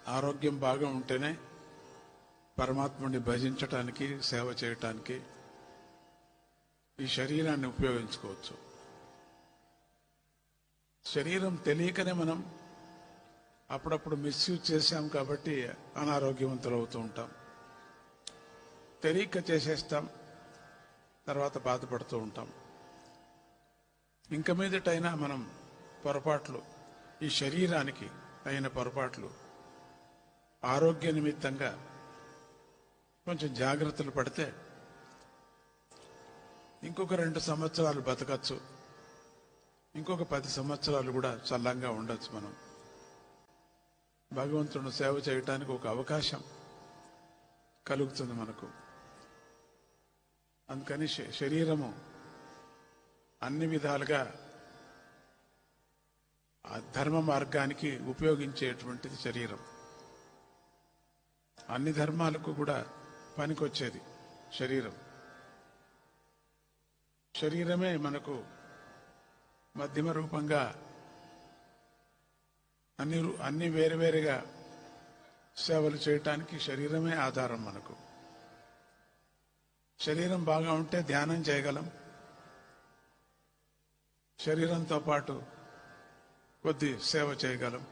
ఆరోగ్యం బాగా ఉంటేనే పరమాత్ముడిని భజించటానికి సేవ చేయటానికి ఈ శరీరాన్ని ఉపయోగించుకోవచ్చు. శరీరం తెలియకనే మనం అప్పుడప్పుడు మిస్యూజ్ చేశాం కాబట్టి అనారోగ్యవంతులు అవుతూ ఉంటాం. తెలియక చేసేస్తాం, తర్వాత బాధపడుతూ ఉంటాం. ఇంక మీదటైనా మనం పొరపాట్లు, ఈ శరీరానికి అయిన పొరపాట్లు ఆరోగ్య నిమిత్తంగా కొంచెం జాగ్రత్తలు పడితే ఇంకొక 2 సంవత్సరాలు బతకచ్చు, ఇంకొక 10 సంవత్సరాలు కూడా చల్లంగా ఉండొచ్చు. మనం భగవంతుని సేవ చేయటానికి ఒక అవకాశం కలుగుతుంది మనకు. అందుకని శరీరము అన్ని విధాలుగా ఆ ధర్మ మార్గానికి ఉపయోగించేటువంటిది శరీరం. అన్ని ధర్మాలకు కూడా పనికొచ్చేది శరీరం. శరీరమే మనకు మధ్యమ రూపంగా అన్ని వేరువేరుగా సేవలు చేయటానికి శరీరమే ఆధారం మనకు. శరీరం బాగా ఉంటే ధ్యానం చేయగలం, శరీరంతో పాటు కొద్ది సేవ చేయగలం.